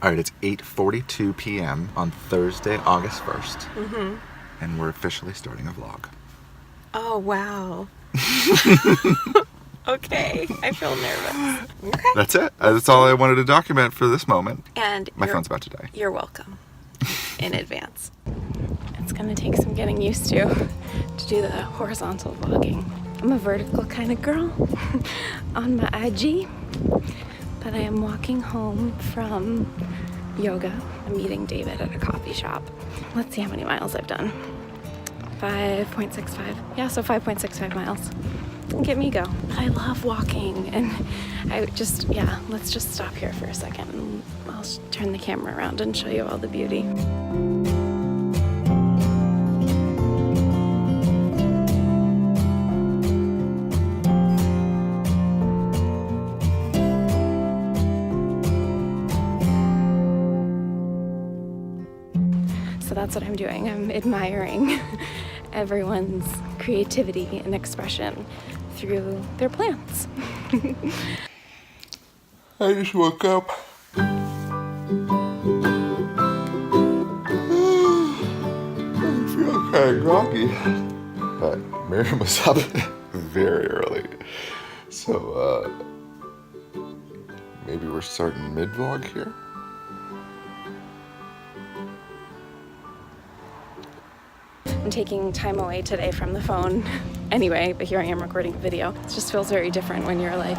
All right, it's 8:42 p.m. on Thursday, August 1st. Mm-hmm. And we're officially starting a vlog. Oh, wow. Okay, I feel nervous. Okay. That's it. That's all I wanted to document for this moment. And my phone's about to die. You're welcome in advance. It's gonna take some getting used to do the horizontal vlogging. I'm a vertical kind of girl on my IG, but I am walking home from yoga. I'm meeting David at a coffee shop. Let's see how many miles I've done. 5.65. Yeah, so 5.65 miles. Get me go. I love walking, and let's just stop here for a second and I'll turn the camera around and show you all the beauty. So that's what I'm doing. I'm admiring everyone's creativity and expression through their plants. I just woke up. I feel kind of groggy. But Miriam was up very early. So, maybe we're starting mid-vlog here? I'm taking time away today from the phone anyway, but here I am recording a video. It just feels very different when you're like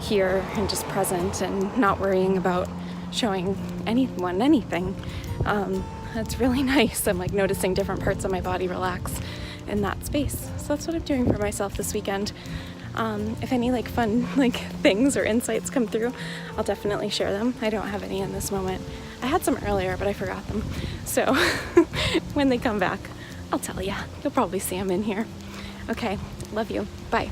here and just present and not worrying about showing anyone anything. That's really nice. I'm like noticing different parts of my body relax in that space. So that's what I'm doing for myself this weekend. If any like fun like things or insights come through, I'll definitely share them. I don't have any in this moment. I had some earlier, but I forgot them. So when they come back, I'll tell ya. You'll probably see them in here. Okay, love you. Bye.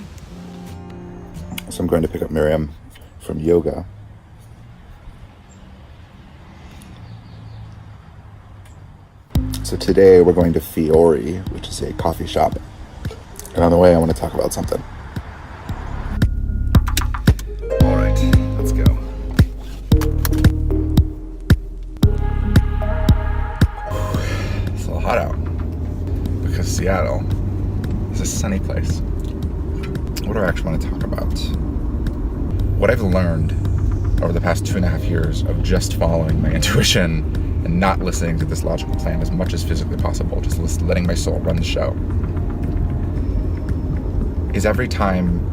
So I'm going to pick up Miriam from yoga. So today we're going to Fiori, which is a coffee shop. And on the way I want to talk about something. All right, let's go. It's a little hot out because Seattle is a sunny place. What do I actually want to talk about? What I've learned over the past 2.5 years of just following my intuition and not listening to this logical plan as much as physically possible, just letting my soul run the show, is every time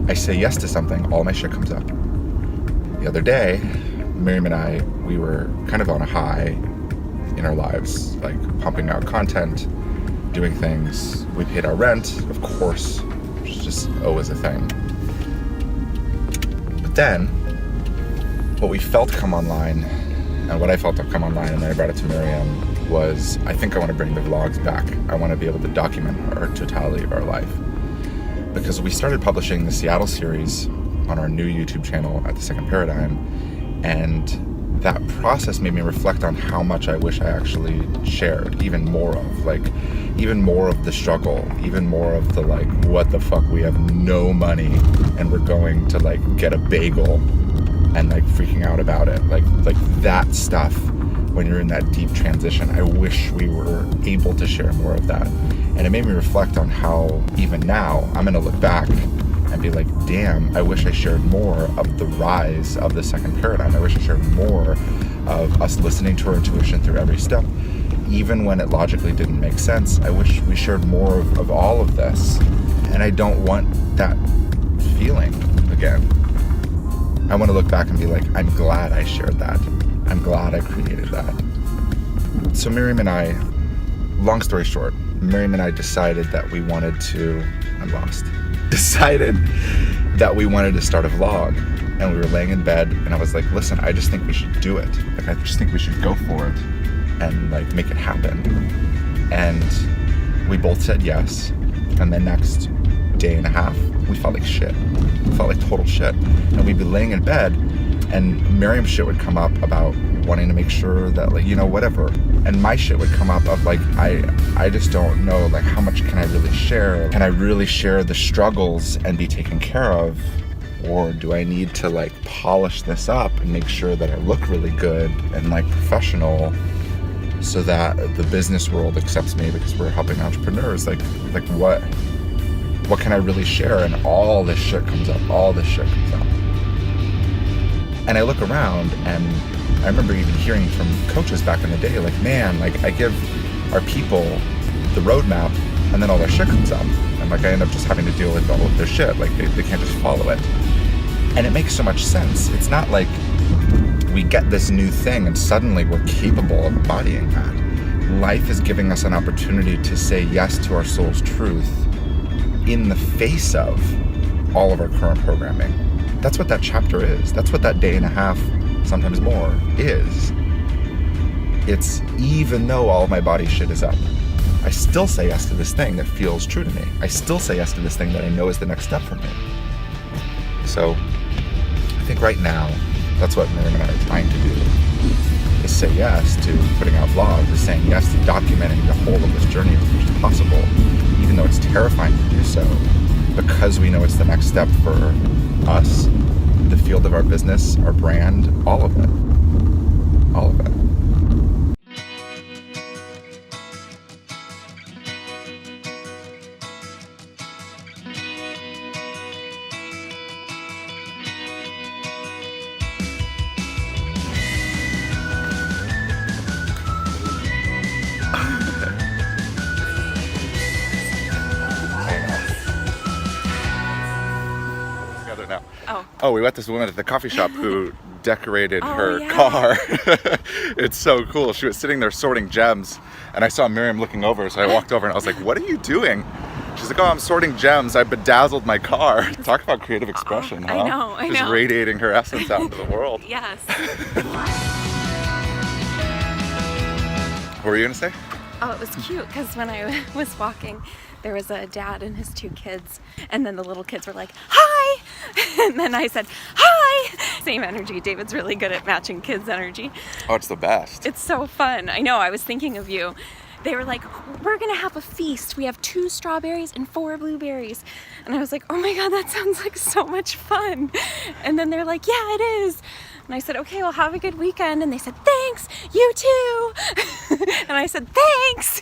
I say yes to something, all my shit comes up. The other day, Miriam and I, we were kind of on a high in our lives, like pumping out content, doing things. We paid our rent, of course, which is just always a thing. But then, what we felt come online, and what I felt come online, and then I brought it to Miriam, was I think I want to bring the vlogs back. I want to be able to document our totality of our life. Because we started publishing the Seattle series on our new YouTube channel at The Second Paradigm, and that process made me reflect on how much I wish I actually shared even more of the struggle, even more of the like, what the fuck, we have no money and we're going to like get a bagel and like freaking out about it, like that stuff. When you're in that deep transition, I wish we were able to share more of that. And it made me reflect on how even now I'm gonna look back and be like, damn, I wish I shared more of the rise of the second paradigm. I wish I shared more of us listening to our intuition through every step, even when it logically didn't make sense. I wish we shared more of all of this. And I don't want that feeling again. I want to look back and be like, I'm glad I shared that. I'm glad I created that. So Miriam and I, long story short, Miriam and I decided that we wanted to, decided that we wanted to start a vlog. And we were laying in bed and I was like, listen, I just think we should do it. Like, I just think we should go for it and like make it happen. And we both said yes. And the next day and a half, we felt like shit. We felt like total shit. And we'd be laying in bed and Miriam's shit would come up about wanting to make sure that, like, you know, whatever. And my shit would come up of like, I just don't know, like, how much can I really share? Can I really share the struggles and be taken care of Or do I need to like polish this up and make sure that I look really good and like professional so that the business world accepts me because we're helping entrepreneurs? Like what can I really share? And all this shit comes up. And I look around, and I remember even hearing from coaches back in the day, like, man, like I give our people the roadmap and then all their shit comes up. And like I end up just having to deal with all of their shit. Like they can't just follow it. And it makes so much sense. It's not like we get this new thing and suddenly we're capable of embodying that. Life is giving us an opportunity to say yes to our soul's truth in the face of all of our current programming. That's what that chapter is. That's what that day and a half, sometimes more, is. It's even though all of my body shit is up, I still say yes to this thing that feels true to me. I still say yes to this thing that I know is the next step for me. So I think right now, that's what Miriam and I are trying to do, is say yes to putting out vlogs, is saying yes to documenting the whole of this journey as much as possible, even though it's terrifying to do so, because we know it's the next step for us, the field of our business, our brand, all of it. All of it. Oh, we met this woman at the coffee shop who decorated her car. It's so cool. She was sitting there sorting gems, and I saw Miriam looking over, so I walked over and I was like, what are you doing? She's like, oh, I'm sorting gems. I bedazzled my car. Talk about creative expression, huh? I know. Just radiating her essence out into the world. Yes. What were you going to say? Oh, it was cute because when I was walking, there was a dad and his 2 kids, and then the little kids were like, hi! And then I said, hi! Same energy. David's really good at matching kids' energy. Oh, it's the best. It's so fun. I know, I was thinking of you. They were like, we're gonna have a feast. We have 2 strawberries and 4 blueberries. And I was like, oh my God, that sounds like so much fun. And then they're like, yeah, it is. And I said, okay, well, have a good weekend. And they said, thanks, you too. And I said, thanks.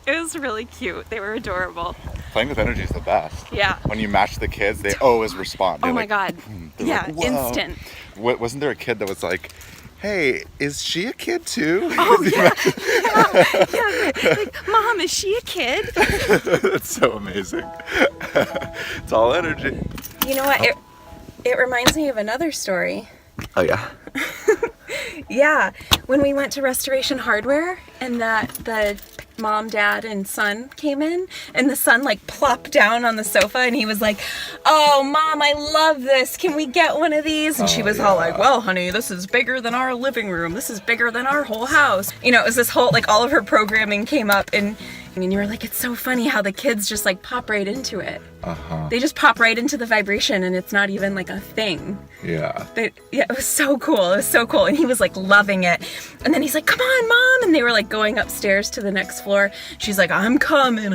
It was really cute. They were adorable. Playing with energy is the best. Yeah. When you match the kids, they always respond. They're oh my like, God. Yeah, like, instant. Wasn't there a kid that was like, hey, is she a kid too? Oh, yeah. Like, Mom, is she a kid? That's so amazing. It's all energy. You know what? It reminds me of another story. Oh, yeah? Yeah. When we went to Restoration Hardware and the mom, dad, and son came in, and the son like plopped down on the sofa and he was like, oh, Mom, I love this. Can we get one of these? And she was all like, well, honey, this is bigger than our living room. This is bigger than our whole house. You know, it was this whole, like, all of her programming came up, and you were like, it's so funny how the kids just like pop right into it. They just pop right into the vibration, and it's not even like a thing. Yeah. It was so cool. It was so cool. And he was like loving it. And then he's like, come on, Mom. And they were like going upstairs to the next floor. She's like, I'm coming.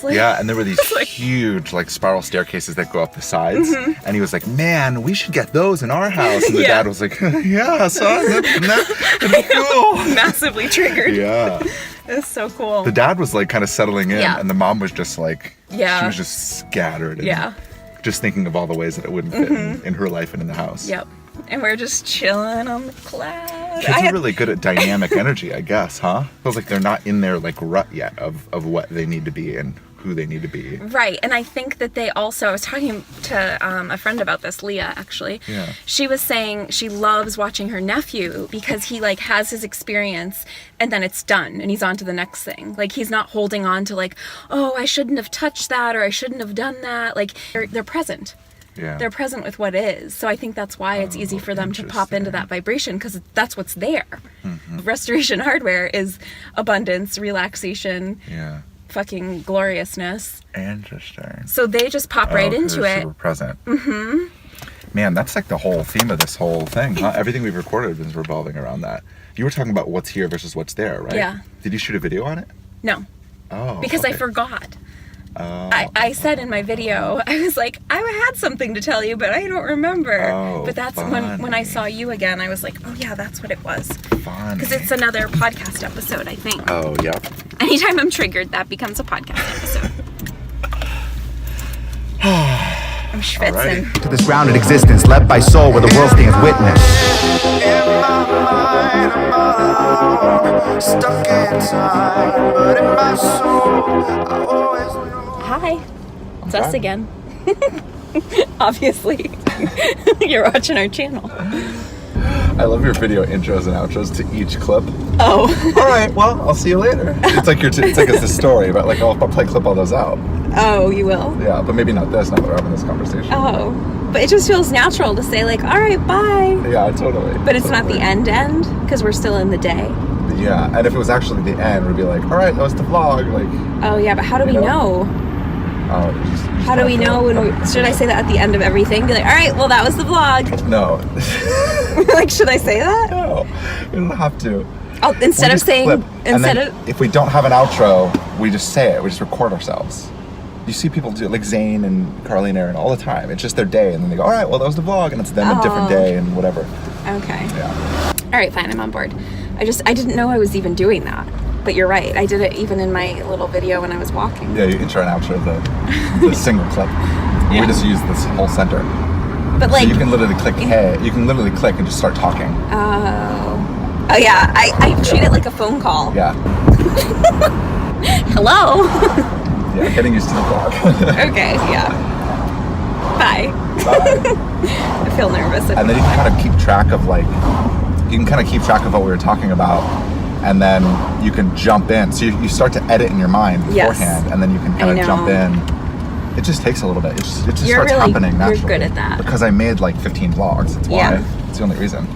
Like, yeah, and there were these huge like spiral staircases that go up the sides. And he was like, man, we should get those in our house. And the dad was like, yeah, son, that'd be cool. Massively triggered. Yeah. It's so cool. The dad was like kind of settling in, and the mom was just like, she was just scattered. And just thinking of all the ways that it wouldn't fit in her life and in the house. Yep. And we're just chilling on the cloud. Kids are really good at dynamic energy, I guess, huh? Feels like they're not in their like rut yet of what they need to be and who they need to be. Right. And I think that they also, I was talking to a friend about this, Leah, actually. Yeah. She was saying she loves watching her nephew because he like has his experience and then it's done and he's on to the next thing. Like he's not holding on to like, oh, I shouldn't have touched that or I shouldn't have done that. Like they're present. Yeah. They're present with what is. So I think that's why it's easy for them to pop into that vibration because that's what's there. Restoration Hardware is abundance, relaxation, fucking gloriousness. Interesting. So they just pop right into it. Super present. Man, that's like the whole theme of this whole thing, huh? Everything we've recorded is revolving around that. You were talking about what's here versus what's there, right? Yeah. Did you shoot a video on it? No. Oh. Because I forgot. I said in my video, I was like, I had something to tell you, but I don't remember. Oh, but that's when I saw you again, I was like, oh yeah, that's what it was. Fun. Because it's another podcast episode, I think. Oh, yep. Anytime I'm triggered, that becomes a podcast episode. I'm schwitzing. Alrighty. To this grounded existence led by soul where the world stands witness. In my mind, I'm alone, stuck in time, but in my soul, I always know. Hi, it's us back. again. Obviously, you're watching our channel. I love your video intros and outros to each clip. Oh. All right, well, I'll see you later. It's like it's a story, but like I'll play clip all those out. Oh, you will? Yeah, but maybe not this. Now that we're having this conversation. Oh, but it just feels natural to say like, all right, bye. Yeah, totally. But it's not the end because we're still in the day. Yeah, and if it was actually the end, we'd be like, all right, that was the vlog. Like, Oh yeah, but how do we know? How do we know should I say that at the end of everything? Be like, all right, well that was the vlog. No. Like, should I say that? No, you don't have to. Oh, instead We of just saying, clip, and instead then of, if we don't have an outro, we just say it. We just record ourselves. You see people do it, like Zane and Carly and Aaron all the time. It's just their day, and then they go, all right, well that was the vlog, and it's then a different day and whatever. okay. Yeah. All right, fine, I'm on board. I didn't know I was even doing that. But you're right, I did it even in my little video when I was walking. Yeah, you intro and outro the single clip. Yeah. We just use this whole center. But like, So you can literally click hey. You can literally click and just start talking. oh yeah, I treat it like a phone call. Yeah. Hello. Yeah, getting used to the vlog. Okay, yeah. Bye. Bye. I feel nervous. And then you can kind of keep track of what we were talking about, and then you can jump in. So you start to edit in your mind beforehand, Yes. and then you can kind I of know. jump in. It just takes a little bit. It just You're starts really- happening you're naturally. good at that. Because I made like 15 vlogs. That's why. Yeah. It's the only reason.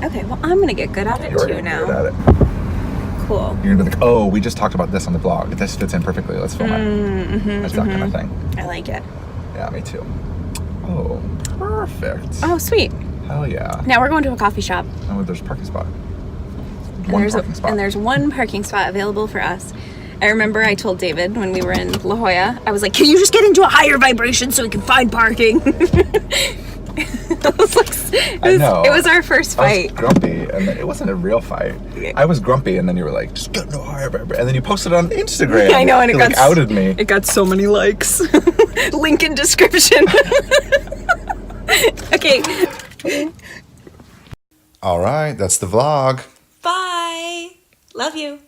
Okay, well I'm gonna get good at it You're too already now. good at it. Cool. You're gonna be like, oh, we just talked about this on the vlog. This fits in perfectly. Let's film it. That's that kind of thing. I like it. Yeah, me too. Oh, perfect. Oh, sweet. Hell yeah. Now we're going to a coffee shop. Oh, there's a parking spot. And there's one parking spot available for us. I remember I told David when we were in La Jolla, I was like, can you just get into a higher vibration so we can find parking? It was our first I fight. was grumpy, and then it wasn't a real fight. I was grumpy, and then you were like, just get no higher, and then you posted it on Instagram. I know, and it outed me. It got so many likes. Link in description. Okay. All right, that's the vlog. Bye. Love you.